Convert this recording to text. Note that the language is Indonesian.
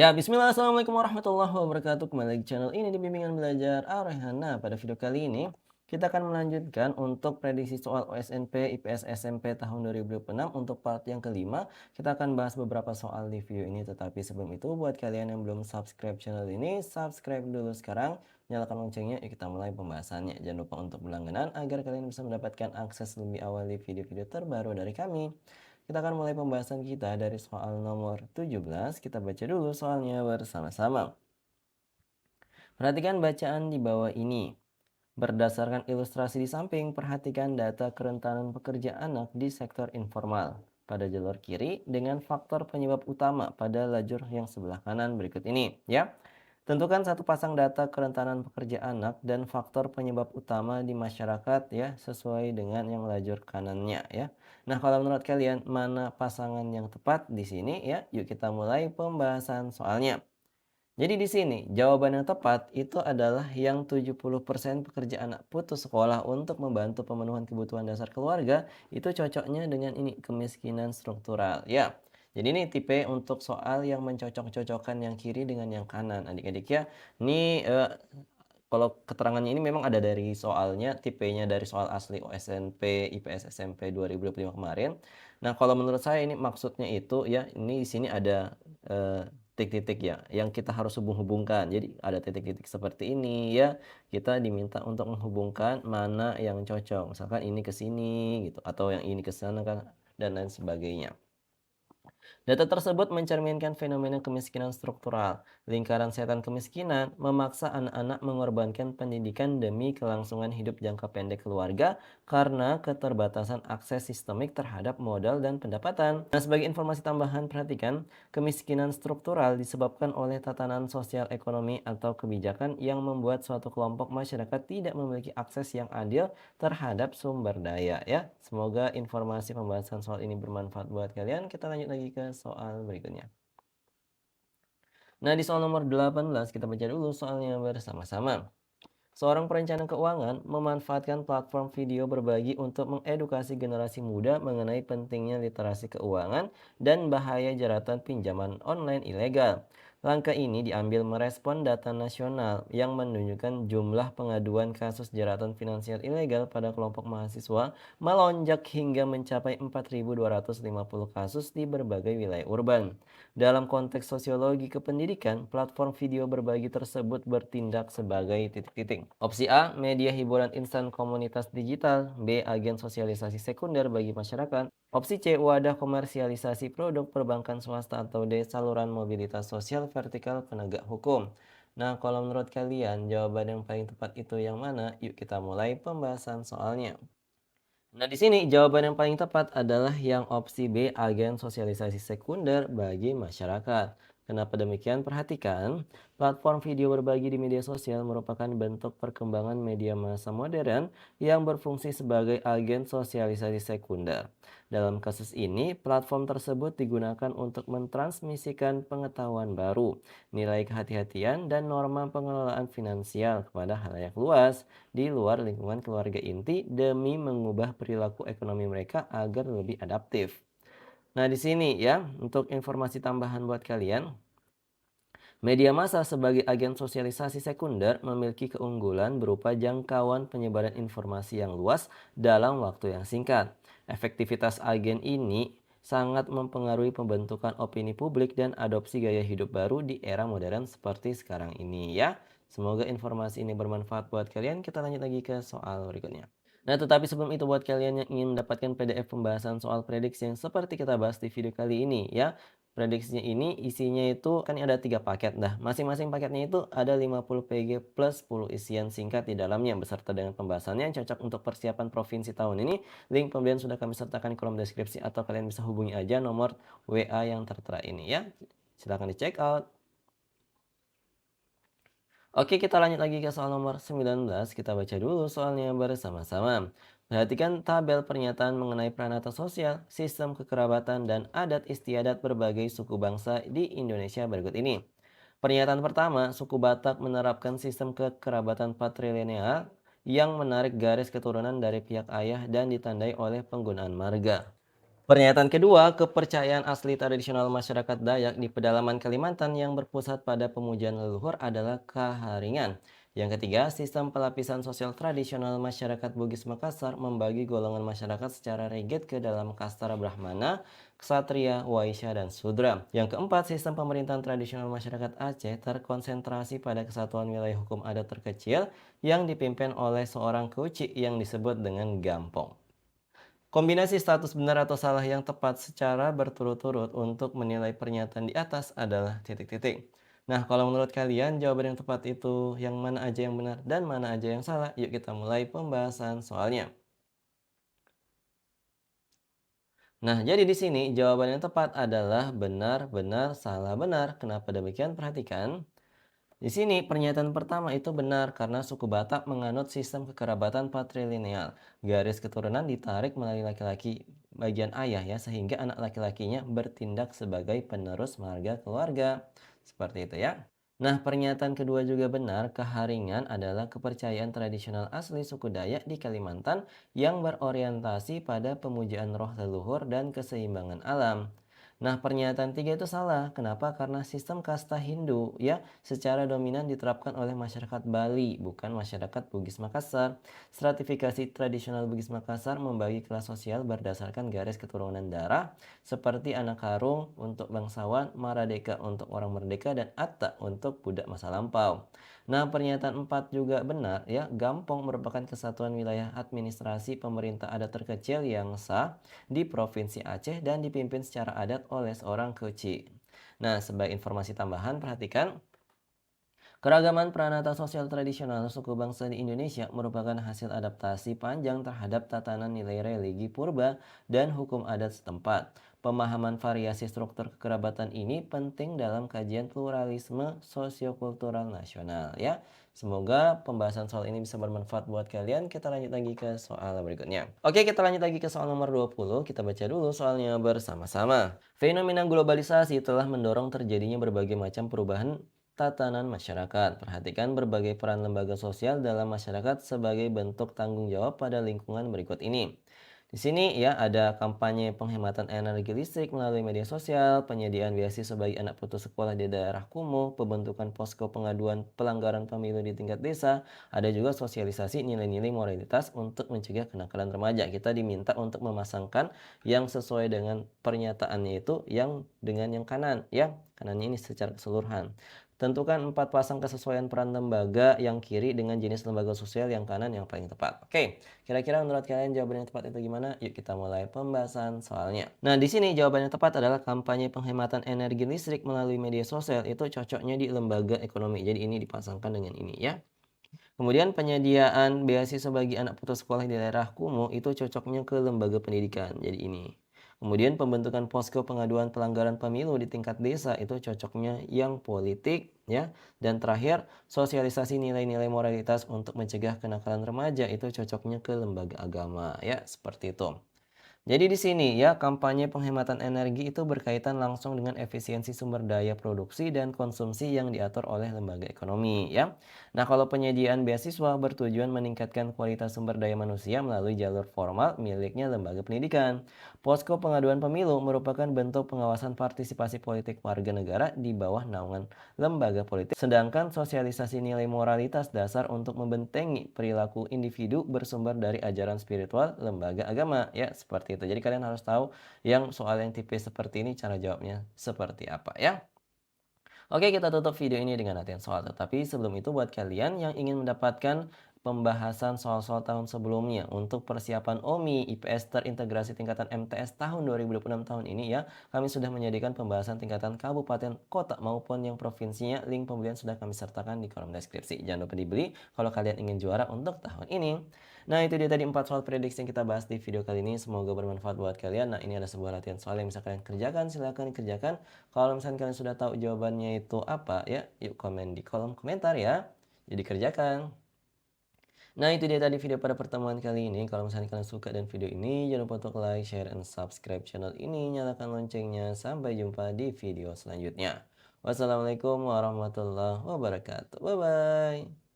Ya, bismillah, assalamualaikum warahmatullahi wabarakatuh. Kembali lagi di channel ini di Bimbingan Belajar Ar-Rayhan. Nah, pada video kali ini kita akan melanjutkan untuk prediksi soal OSNP IPS SMP tahun 2026 untuk part yang kelima. Kita akan bahas beberapa soal di video ini, tetapi sebelum itu buat kalian yang belum subscribe channel ini, subscribe dulu sekarang, nyalakan loncengnya, yuk kita mulai pembahasannya. Jangan lupa untuk berlangganan agar kalian bisa mendapatkan akses lebih awal di video-video terbaru dari kami. Kita akan mulai pembahasan kita dari soal nomor 17. Kita baca dulu soalnya bersama-sama. Perhatikan bacaan di bawah ini. Berdasarkan ilustrasi di samping, perhatikan data kerentanan pekerja anak di sektor informal pada jalur kiri dengan faktor penyebab utama pada lajur yang sebelah kanan berikut ini, ya. Tentukan satu pasang data kerentanan pekerja anak dan faktor penyebab utama di masyarakat ya, sesuai dengan yang lajur kanannya ya. Nah, kalau menurut kalian mana pasangan yang tepat di sini ya? Yuk kita mulai pembahasan soalnya. Jadi di sini jawaban yang tepat itu adalah yang 70% pekerja anak putus sekolah untuk membantu pemenuhan kebutuhan dasar keluarga, itu cocoknya dengan ini kemiskinan struktural. Ya. Jadi ini tipe untuk soal yang mencocok-cocokkan yang kiri dengan yang kanan. Adik-adik ya. Ini kalau keterangannya ini memang ada dari soalnya, tipenya dari soal asli OSNP IPS SMP 2025 kemarin. Nah, kalau menurut saya ini maksudnya itu ya, ini di sini ada titik-titik ya, yang kita harus hubung-hubungkan. Jadi ada titik-titik seperti ini ya, kita diminta untuk menghubungkan mana yang cocok. Misalkan ini ke sini gitu, atau yang ini ke sana kan, dan lain sebagainya. Data tersebut mencerminkan fenomena kemiskinan struktural. Lingkaran setan kemiskinan memaksa anak-anak mengorbankan pendidikan demi kelangsungan hidup jangka pendek keluarga karena keterbatasan akses sistemik terhadap modal dan pendapatan. Nah, sebagai informasi tambahan, perhatikan, kemiskinan struktural disebabkan oleh tatanan sosial ekonomi atau kebijakan yang membuat suatu kelompok masyarakat tidak memiliki akses yang adil terhadap sumber daya ya. Semoga informasi pembahasan soal ini bermanfaat buat kalian. Kita lanjut lagi ke soal berikutnya. Nah, di soal nomor 18 kita baca dulu soalnya bersama-sama. Seorang perencana keuangan memanfaatkan platform video berbagi untuk mengedukasi generasi muda mengenai pentingnya literasi keuangan dan bahaya jeratan pinjaman online ilegal. Langkah ini diambil merespon data nasional yang menunjukkan jumlah pengaduan kasus jeratan finansial ilegal pada kelompok mahasiswa melonjak hingga mencapai 4.250 kasus di berbagai wilayah urban. Dalam konteks sosiologi kependidikan, platform video berbagi tersebut bertindak sebagai titik-titik. Opsi A, media hiburan instan komunitas digital. B, agen sosialisasi sekunder bagi masyarakat. Opsi C, wadah komersialisasi produk perbankan swasta. Atau D, saluran mobilitas sosial vertikal penegak hukum. Nah, kalau menurut kalian, jawaban yang paling tepat itu yang mana? Yuk kita mulai pembahasan soalnya. Nah, di sini jawaban yang paling tepat adalah yang opsi B, agen sosialisasi sekunder bagi masyarakat. Kenapa demikian? Perhatikan, platform video berbagi di media sosial merupakan bentuk perkembangan media massa modern yang berfungsi sebagai agen sosialisasi sekunder. Dalam kasus ini, platform tersebut digunakan untuk mentransmisikan pengetahuan baru, nilai kehati-hatian, dan norma pengelolaan finansial kepada halayak luas di luar lingkungan keluarga inti demi mengubah perilaku ekonomi mereka agar lebih adaptif. Nah, di sini ya, untuk informasi tambahan buat kalian, media massa sebagai agen sosialisasi sekunder memiliki keunggulan berupa jangkauan penyebaran informasi yang luas dalam waktu yang singkat. Efektivitas agen ini sangat mempengaruhi pembentukan opini publik dan adopsi gaya hidup baru di era modern seperti sekarang ini ya. Semoga informasi ini bermanfaat buat kalian. Kita lanjut lagi ke soal berikutnya. Nah, tetapi sebelum itu buat kalian yang ingin mendapatkan PDF pembahasan soal prediksi yang seperti kita bahas di video kali ini ya. Prediksinya ini isinya itu kan ada 3 paket. Nah, masing-masing paketnya itu ada 50 PG plus 10 isian singkat di dalamnya beserta dengan pembahasannya yang cocok untuk persiapan provinsi tahun ini. Link pembelian sudah kami sertakan di kolom deskripsi atau kalian bisa hubungi aja nomor WA yang tertera ini ya. Silahkan dicek out. Oke, kita lanjut lagi ke soal nomor 19. Kita baca dulu soalnya bersama-sama. Perhatikan tabel pernyataan mengenai pranata sosial, sistem kekerabatan, dan adat istiadat berbagai suku bangsa di Indonesia berikut ini. Pernyataan pertama, suku Batak menerapkan sistem kekerabatan patrilineal yang menarik garis keturunan dari pihak ayah dan ditandai oleh penggunaan marga. Pernyataan kedua, kepercayaan asli tradisional masyarakat Dayak di pedalaman Kalimantan yang berpusat pada pemujian leluhur adalah Kaharingan. Yang ketiga, sistem pelapisan sosial tradisional masyarakat Bugis Makassar membagi golongan masyarakat secara rigid ke dalam kasta Brahmana, Ksatria, Waisya, dan Sudra. Yang keempat, sistem pemerintahan tradisional masyarakat Aceh terkonsentrasi pada kesatuan wilayah hukum adat terkecil yang dipimpin oleh seorang kuci yang disebut dengan Gampong. Kombinasi status benar atau salah yang tepat secara berturut-turut untuk menilai pernyataan di atas adalah titik-titik. Nah, kalau menurut kalian jawaban yang tepat itu yang mana aja yang benar dan mana aja yang salah? Yuk kita mulai pembahasan soalnya. Nah, jadi di sini jawaban yang tepat adalah benar, benar, salah, benar. Kenapa demikian? Perhatikan. Di sini pernyataan pertama itu benar karena suku Batak menganut sistem kekerabatan patrilineal. Garis keturunan ditarik melalui laki-laki bagian ayah ya, sehingga anak laki-lakinya bertindak sebagai penerus marga keluarga. Seperti itu ya. Nah, pernyataan kedua juga benar, Keharingan adalah kepercayaan tradisional asli suku Dayak di Kalimantan yang berorientasi pada pemujaan roh leluhur dan keseimbangan alam. Nah, pernyataan tiga itu salah. Kenapa? Karena sistem kasta Hindu ya secara dominan diterapkan oleh masyarakat Bali, bukan masyarakat Bugis Makassar. Stratifikasi tradisional Bugis Makassar membagi kelas sosial berdasarkan garis keturunan darah, seperti anak karung untuk bangsawan, maradeka untuk orang merdeka, dan atta untuk budak masa lampau. Nah, pernyataan 4 juga benar ya. Gampong merupakan kesatuan wilayah administrasi pemerintah adat terkecil yang sah di Provinsi Aceh dan dipimpin secara adat oleh seorang keci. Nah, sebagai informasi tambahan, perhatikan keragaman pranata sosial tradisional suku bangsa di Indonesia merupakan hasil adaptasi panjang terhadap tatanan nilai religi purba dan hukum adat setempat. Pemahaman variasi struktur kekerabatan ini penting dalam kajian pluralisme sosiokultural nasional ya. Semoga pembahasan soal ini bisa bermanfaat buat kalian. Kita lanjut lagi ke soal berikutnya. Oke, kita lanjut lagi ke soal nomor 20. Kita baca dulu soalnya bersama-sama. Fenomena globalisasi telah mendorong terjadinya berbagai macam perubahan tatanan masyarakat. Perhatikan berbagai peran lembaga sosial dalam masyarakat sebagai bentuk tanggung jawab pada lingkungan berikut ini. Di sini ya ada kampanye penghematan energi listrik melalui media sosial, penyediaan beasiswa bagi anak putus sekolah di daerah kumuh, pembentukan posko pengaduan pelanggaran pemilu di tingkat desa, ada juga sosialisasi nilai-nilai moralitas untuk mencegah kenakalan remaja. Kita diminta untuk memasangkan yang sesuai dengan pernyataannya itu yang dengan yang kanan ya. Kanannya ini secara keseluruhan. Tentukan 4 pasang kesesuaian peran lembaga yang kiri dengan jenis lembaga sosial yang kanan yang paling tepat. Oke, kira-kira menurut kalian jawaban yang tepat itu gimana? Yuk kita mulai pembahasan soalnya. Nah, di sini jawaban yang tepat adalah kampanye penghematan energi listrik melalui media sosial itu cocoknya di lembaga ekonomi. Jadi ini dipasangkan dengan ini ya. Kemudian penyediaan beasiswa bagi anak putus sekolah di daerah kumuh itu cocoknya ke lembaga pendidikan. Jadi ini. Kemudian pembentukan posko pengaduan pelanggaran pemilu di tingkat desa itu cocoknya yang politik ya. Dan terakhir, sosialisasi nilai-nilai moralitas untuk mencegah kenakalan remaja itu cocoknya ke lembaga agama ya, seperti itu. Jadi di sini ya, kampanye penghematan energi itu berkaitan langsung dengan efisiensi sumber daya produksi dan konsumsi yang diatur oleh lembaga ekonomi ya. Nah, kalau penyediaan beasiswa bertujuan meningkatkan kualitas sumber daya manusia melalui jalur formal miliknya lembaga pendidikan. Posko pengaduan pemilu merupakan bentuk pengawasan partisipasi politik warga negara di bawah naungan lembaga politik. Sedangkan sosialisasi nilai moralitas dasar untuk membentengi perilaku individu bersumber dari ajaran spiritual lembaga agama ya, seperti itu. Jadi kalian harus tahu yang soal yang tipis seperti ini cara jawabnya seperti apa ya. Oke, kita tutup video ini dengan latihan soal. Tetapi sebelum itu buat kalian yang ingin mendapatkan pembahasan soal-soal tahun sebelumnya untuk persiapan OMI IPS terintegrasi tingkatan MTS tahun 2026 tahun ini ya, kami sudah menyediakan pembahasan tingkatan kabupaten, kota maupun yang provinsinya. Link pembelian sudah kami sertakan di kolom deskripsi. Jangan lupa dibeli kalau kalian ingin juara untuk tahun ini. Nah, itu dia tadi 4 soal prediksi yang kita bahas di video kali ini. Semoga bermanfaat buat kalian. Nah, ini ada sebuah latihan soal yang bisa kalian kerjakan. Silahkan kerjakan. Kalau misalnya kalian sudah tahu jawabannya itu apa ya, yuk komen di kolom komentar ya. Jadi kerjakan. Nah, itu dia tadi video pada pertemuan kali ini. Kalau misalnya kalian suka dan video ini, jangan lupa untuk like, share, and subscribe channel ini. Nyalakan loncengnya. Sampai jumpa di video selanjutnya. Wassalamualaikum warahmatullahi wabarakatuh. Bye-bye.